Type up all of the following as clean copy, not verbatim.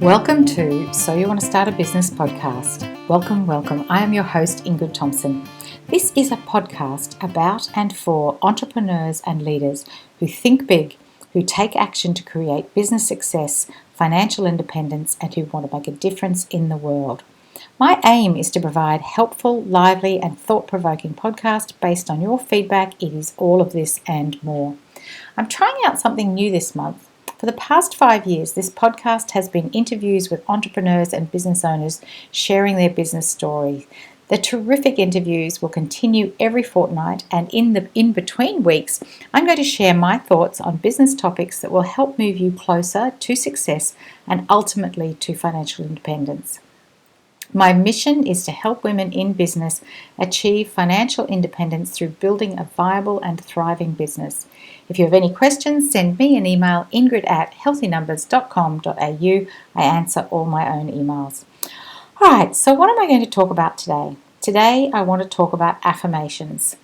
Welcome to So You Want to Start a Business podcast. Welcome. I am your host, Ingrid Thompson. This is a podcast about and for entrepreneurs and leaders who think big, who take action to create business success, financial independence, and who want to make a difference in the world. My aim is to provide helpful, lively, and thought-provoking podcast based on your feedback. It is all of this and more. I'm trying out something new this month. For the past 5 years, this podcast has been interviews with entrepreneurs and business owners sharing their business story. The terrific interviews will continue every fortnight, and in between weeks, I'm going to share my thoughts on business topics that will help move you closer to success and ultimately to financial independence. My mission is to help women in business achieve financial independence through building a viable and thriving business. If you have any questions, send me an email, ingrid@healthynumbers.com.au. I answer all my own emails. All right, so what am I going to talk about today? Today, I want to talk about affirmations.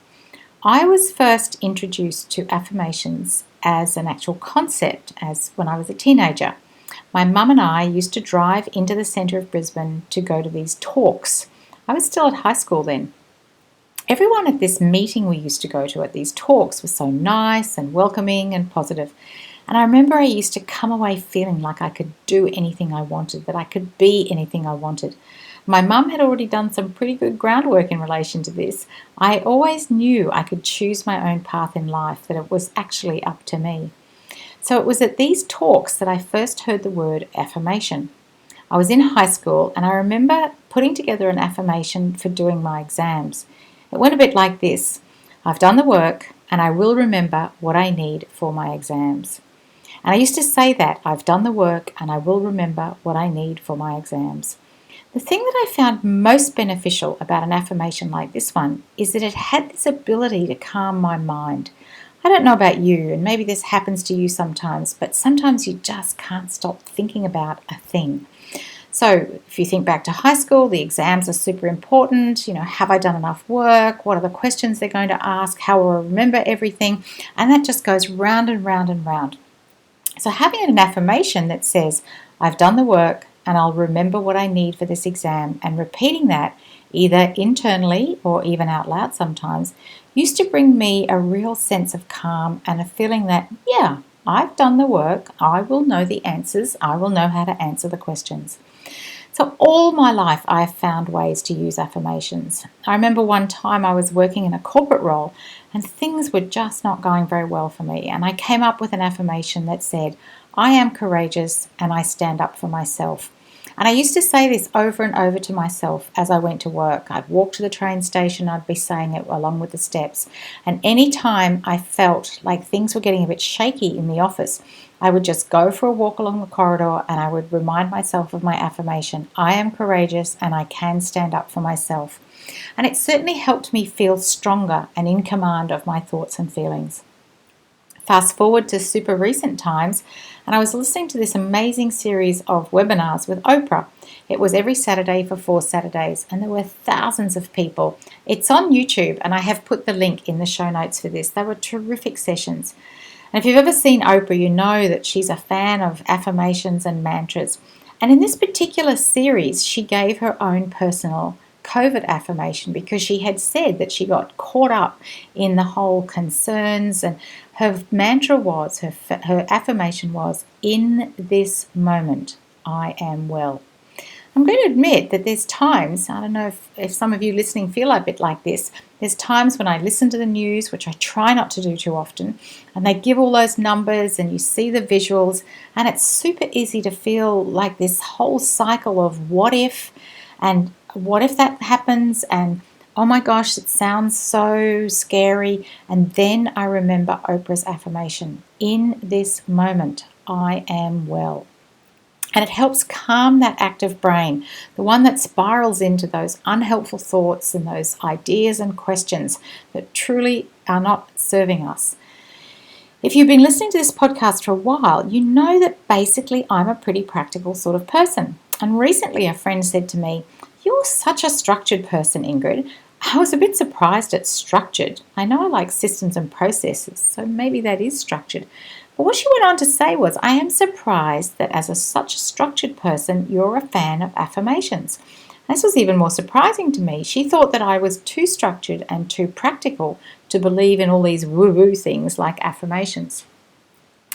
I was first introduced to affirmations as an actual concept as when I was a teenager. My mum and I used to drive into the centre of Brisbane to go to these talks. I was still at high school then. Everyone at this meeting we used to go to at these talks was so nice and welcoming and positive. And I remember I used to come away feeling like I could do anything I wanted, that I could be anything I wanted. My mum had already done some pretty good groundwork in relation to this. I always knew I could choose my own path in life, that it was actually up to me. So it was at these talks that I first heard the word affirmation. I was in high school and I remember putting together an affirmation for doing my exams. It went a bit like this: I've done the work and I will remember what I need for my exams. And I used to say that, I've done the work and I will remember what I need for my exams. The thing that I found most beneficial about an affirmation like this one is that it had this ability to calm my mind. I don't know about you, and maybe this happens to you sometimes, but sometimes you just can't stop thinking about a thing. So if you think back to high school, the exams are super important. Have I done enough work? What are the questions they're going to ask? How will I remember everything? And that just goes round and round and round. So having an affirmation that says, I've done the work and I'll remember what I need for this exam, and repeating that either internally or even out loud sometimes, used to bring me a real sense of calm and a feeling that, yeah, I've done the work, I will know the answers, I will know how to answer the questions. So all my life I have found ways to use affirmations. I remember one time I was working in a corporate role and things were just not going very well for me, and I came up with an affirmation that said, I am courageous and I stand up for myself. And I used to say this over and over to myself as I went to work. I'd walk to the train station, I'd be saying it along with the steps. And any time I felt like things were getting a bit shaky in the office, I would just go for a walk along the corridor and I would remind myself of my affirmation, I am courageous and I can stand up for myself. And it certainly helped me feel stronger and in command of my thoughts and feelings. Fast forward to super recent times, and I was listening to this amazing series of webinars with Oprah. It was every Saturday for 4 Saturdays, and there were thousands of people. It's on YouTube, and I have put the link in the show notes for this. They were terrific sessions. And if you've ever seen Oprah, you know that she's a fan of affirmations and mantras. And in this particular series, she gave her own personal COVID affirmation because she had said that she got caught up in the whole concerns, and her mantra was, her affirmation was, in this moment, I am well. I'm going to admit that there's times, I don't know if some of you listening feel a bit like this, there's times when I listen to the news, which I try not to do too often, and they give all those numbers and you see the visuals, and it's super easy to feel like this whole cycle of what if, and what if that happens, and oh my gosh, it sounds so scary. And then I remember Oprah's affirmation, in this moment, I am well. And it helps calm that active brain, the one that spirals into those unhelpful thoughts and those ideas and questions that truly are not serving us. If you've been listening to this podcast for a while, you know that basically I'm a pretty practical sort of person. And recently a friend said to me, you're such a structured person, Ingrid. I was a bit surprised at structured. I know I like systems and processes, so maybe that is structured. But what she went on to say was, I am surprised that as such a structured person, you're a fan of affirmations. This was even more surprising to me. She thought that I was too structured and too practical to believe in all these woo-woo things like affirmations.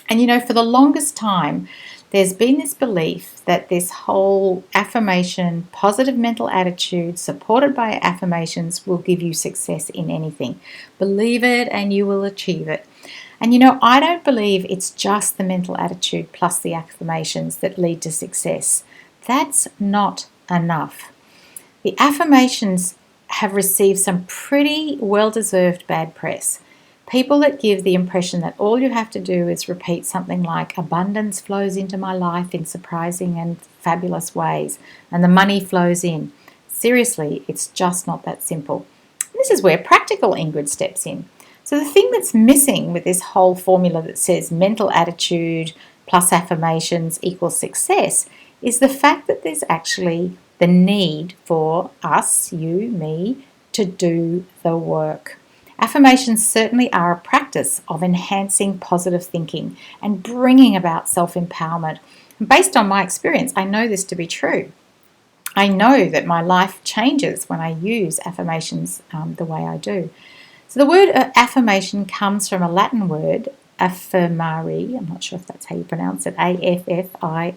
And for the longest time, there's been this belief that this whole affirmation, positive mental attitude supported by affirmations will give you success in anything. Believe it and you will achieve it. And I don't believe it's just the mental attitude plus the affirmations that lead to success. That's not enough. The affirmations have received some pretty well-deserved bad press. People that give the impression that all you have to do is repeat something like, abundance flows into my life in surprising and fabulous ways, and the money flows in. Seriously, it's just not that simple. This is where practical Ingrid steps in. So the thing that's missing with this whole formula that says mental attitude plus affirmations equals success is the fact that there's actually the need for us, you, me, to do the work. Affirmations certainly are a practice of enhancing positive thinking and bringing about self-empowerment. Based on my experience, I know this to be true. I know that my life changes when I use affirmations the way I do. So the word affirmation comes from a Latin word, affirmare. I'm not sure if that's how you pronounce it, affirmare.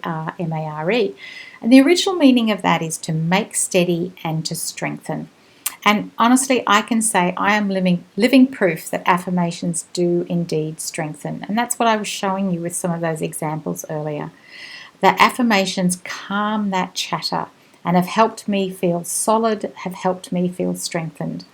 And the original meaning of that is to make steady and to strengthen. And honestly, I can say I am living proof that affirmations do indeed strengthen. And that's what I was showing you with some of those examples earlier. The affirmations calm that chatter and have helped me feel solid, have helped me feel strengthened.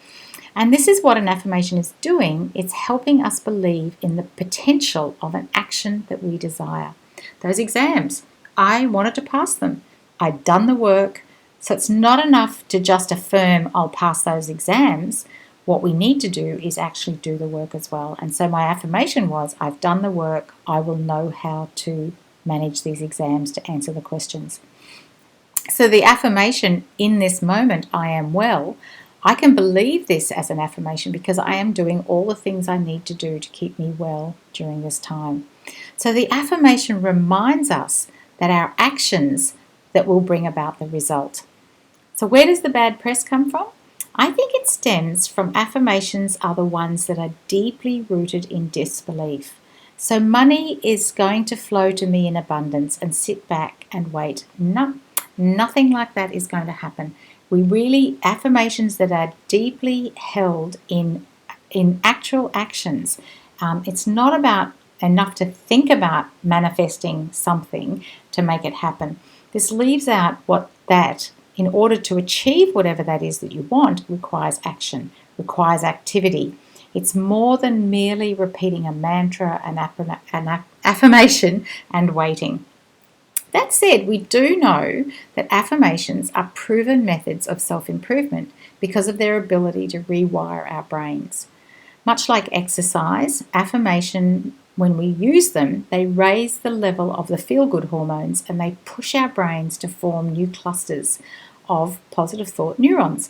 And this is what an affirmation is doing. It's helping us believe in the potential of an action that we desire. Those exams, I wanted to pass them. I'd done the work. So it's not enough to just affirm I'll pass those exams. What we need to do is actually do the work as well. And so my affirmation was, I've done the work. I will know how to manage these exams to answer the questions. So the affirmation in this moment, I am well, I can believe this as an affirmation because I am doing all the things I need to do to keep me well during this time. So the affirmation reminds us that our actions that will bring about the result. So where does the bad press come from? I think it stems from affirmations are the ones that are deeply rooted in disbelief. So money is going to flow to me in abundance and sit back and wait. No, nothing like that is going to happen. Affirmations that are deeply held in actual actions. It's not about enough to think about manifesting something to make it happen. This leaves out that in order to achieve whatever that is that you want requires action, requires activity. It's more than merely repeating a mantra, an affirmation, and waiting. That said, we do know that affirmations are proven methods of self-improvement because of their ability to rewire our brains. Much like exercise, affirmation, when we use them, they raise the level of the feel-good hormones and they push our brains to form new clusters of positive thought neurons.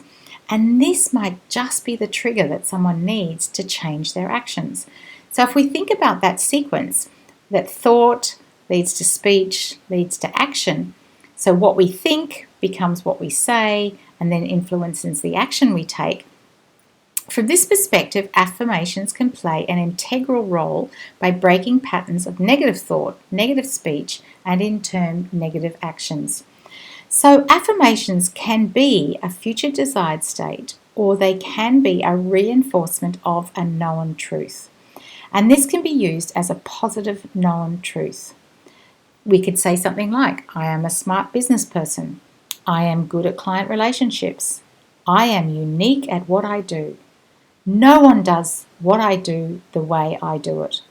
And this might just be the trigger that someone needs to change their actions. So if we think about that sequence, that thought leads to speech, leads to action. So what we think becomes what we say and then influences the action we take. From this perspective, affirmations can play an integral role by breaking patterns of negative thought, negative speech, and in turn, negative actions. So affirmations can be a future desired state, or they can be a reinforcement of a known truth. And this can be used as a positive known truth. We could say something like, I am a smart business person. I am good at client relationships. I am unique at what I do. No one does what I do the way I do it.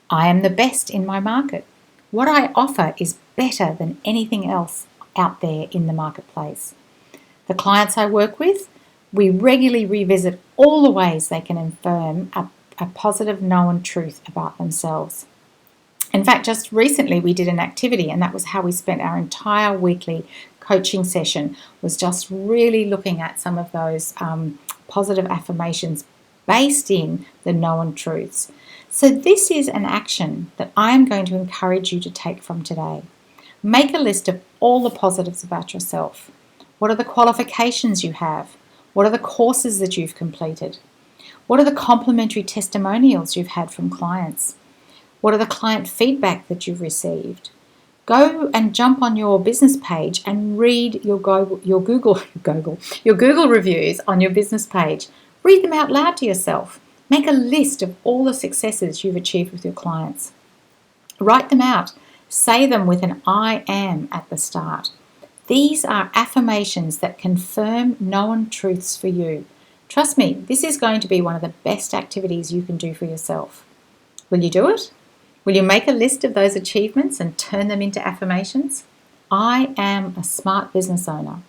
I am the best in my market. What I offer is better than anything else out there in the marketplace. The clients I work with, we regularly revisit all the ways they can affirm a positive known truth about themselves. In fact, just recently we did an activity, and that was how we spent our entire weekly coaching session, was just really looking at some of those positive affirmations based in the known truths. So this is an action that I am going to encourage you to take from today. Make a list of all the positives about yourself. What are the qualifications you have? What are the courses that you've completed? What are the complimentary testimonials you've had from clients? What are the client feedback that you've received? Go and jump on your business page and read your Google reviews on your business page. Read them out loud to yourself. Make a list of all the successes you've achieved with your clients. Write them out. Say them with an I am at the start. These are affirmations that confirm known truths for you. Trust me, this is going to be one of the best activities you can do for yourself. Will you do it? Will you make a list of those achievements and turn them into affirmations? I am a smart business owner.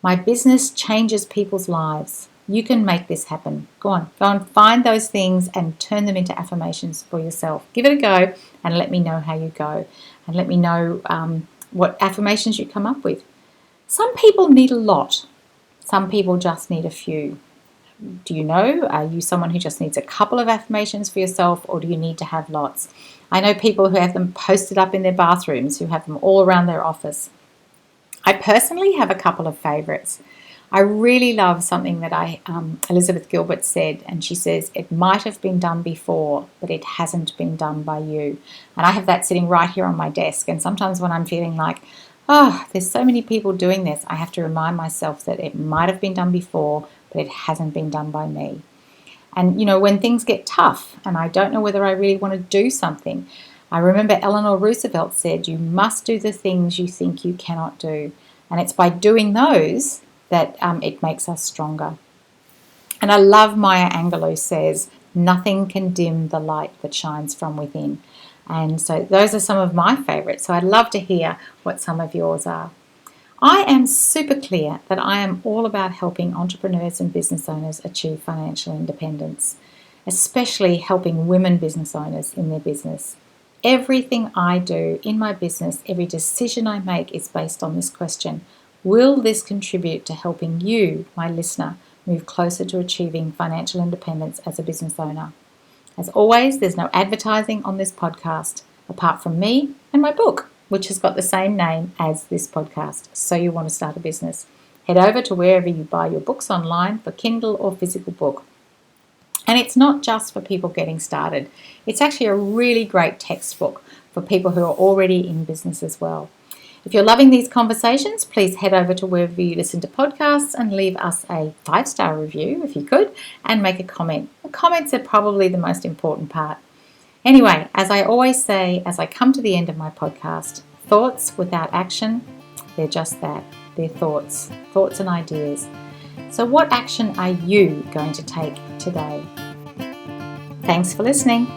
My business changes people's lives. You can make this happen. Go and find those things and turn them into affirmations for yourself. Give it a go and let me know how you go. And let me know what affirmations you come up with. Some people need a lot. Some people just need a few. Do you know? Are you someone who just needs a couple of affirmations for yourself, or do you need to have lots? I know people who have them posted up in their bathrooms, who have them all around their office. I personally have a couple of favourites. I really love something that Elizabeth Gilbert said, and she says, it might have been done before, but it hasn't been done by you. And I have that sitting right here on my desk, and sometimes when I'm feeling like, there's so many people doing this, I have to remind myself that it might have been done before, but it hasn't been done by me. And, when things get tough and I don't know whether I really want to do something, I remember Eleanor Roosevelt said, you must do the things you think you cannot do. And it's by doing those that it makes us stronger. And I love Maya Angelou says, nothing can dim the light that shines from within. And so those are some of my favourites. So I'd love to hear what some of yours are. I am super clear that I am all about helping entrepreneurs and business owners achieve financial independence, especially helping women business owners in their business. Everything I do in my business, every decision I make is based on this question. Will this contribute to helping you, my listener, move closer to achieving financial independence as a business owner? As always, there's no advertising on this podcast, apart from me and my book, which has got the same name as this podcast, So You Want to Start a Business. Head over to wherever you buy your books online for Kindle or physical book. And it's not just for people getting started. It's actually a really great textbook for people who are already in business as well. If you're loving these conversations, please head over to wherever you listen to podcasts and leave us a 5-star review if you could, and make a comment. The comments are probably the most important part. Anyway, as I always say, as I come to the end of my podcast, thoughts without action, they're just that. They're thoughts and ideas. So what action are you going to take today? Thanks for listening.